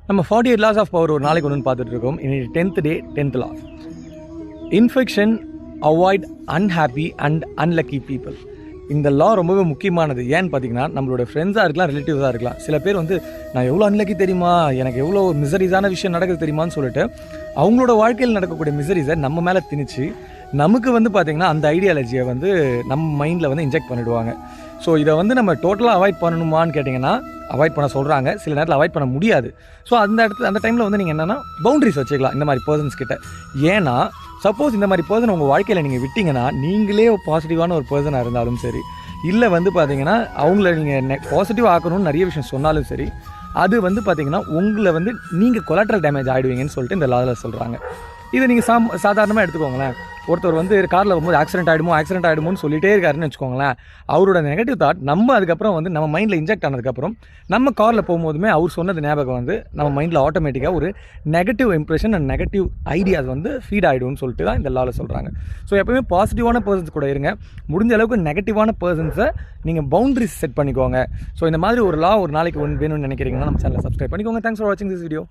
நம்ம 48 loss of power ஒரு நாளைக்கு ஒன்று பார்த்துட்டு இருக்கோம். இன்னைக்கு 10th day 10th law. Infection, avoid unhappy and unlucky people. இந்த லா ரொம்பவே முக்கியமானது. ஏன்னு பார்த்தீங்கன்னா, நம்மளோட ஃப்ரெண்ட்ஸாக இருக்கலாம், ரிலேட்டிவ்ஸாக இருக்கலாம். சில பேர் வந்து நான் எவ்வளோ அன்லக்கி தெரியுமா, எனக்கு எவ்வளோ மிசரிஸான விஷயம் நடக்குது தெரியுமான்னு சொல்லிட்டு அவங்களோட வாழ்க்கையில் நடக்கக்கூடிய மிசரிஸை நம்ம மேலே திணிச்சு நமக்கு வந்து பார்த்திங்கன்னா அந்த ஐடியாலஜியை வந்து நம்ம மைண்டில் வந்து இன்ஜெக்ட் பண்ணிவிடுவாங்க. ஸோ இதை வந்து நம்ம டோட்டலாக அவாய்ட் பண்ணணுமான்னு கேட்டிங்கன்னா அவாய்ட் பண்ண சொல்கிறாங்க. சில நேரத்தில் அவாய்ட் பண்ண முடியாது. ஸோ அந்த டைமில் வந்து நீங்கள் என்னென்னா பவுண்ட்ரிஸ் வச்சுக்கலாம் இந்த மாதிரி பர்சன்ஸ் கிட்ட. ஏன்னா சப்போஸ் இந்த மாதிரி பர்சன் உங்கள் வாழ்க்கையில் நீங்கள் விட்டிங்கன்னா, நீங்களே பாசிட்டிவான ஒரு பர்சனாக இருந்தாலும் சரி, இல்லை வந்து பார்த்தீங்கன்னா அவங்கள நீங்கள் பாசிட்டிவ் ஆக்கணும்னு நிறைய விஷயம் சொன்னாலும் சரி, அது வந்து பார்த்தீங்கன்னா உங்களை வந்து நீங்கள் கொலாட்ரல் டேமேஜ் ஆகிடுவீங்கன்னு சொல்லிட்டு இந்த லாவில் சொல்கிறாங்க. இதை நீங்கள் சாதாரணமாக எடுத்துக்கோங்களேன். ஒருத்தர் வந்து காரில் வரும்போது ஆக்சிடென்ட் ஆகிடுமோன்னு சொல்லிட்டே இருக்காருன்னு வச்சுக்கோங்களேன். அவரோட நெகட்டிவ் தாட் நம்ம அதுக்கப்புறம் வந்து நம்ம மைண்டில் இன்ஜெக்ட் ஆனதுக்கப்புறம் நம்ம காரில் போகும்போதுமே அவர் சொன்னது ஞாபகம் வந்து நம்ம மைண்டில் ஆட்டோமேட்டிக்காக ஒரு negative impression and negative ideas வந்து ஃபீட் ஆகிடும்னு சொல்லிட்டு தான் இந்த லாவில் சொல்கிறாங்க. ஸோ எப்போயுமே பாசிட்டிவான பர்சன்ஸ் கூட இருங்க. முடிஞ்ச அளவுக்கு நெகட்டிவான பர்சன்ஸை நீங்கள் பவுண்ட்ரிஸ் செட் பண்ணிக்கோங்க. ஸோ இந்த மாதிரி ஒரு லா ஒரு நாளைக்கு வேணும்னு நினைக்கிறீங்கன்னா நம்ம சேனலை சப்ஸ்கிரைப் பண்ணிக்கோங்க. தேங்க்ஸ் ஃபார் வாட்சிங் திஸ் வீடியோ.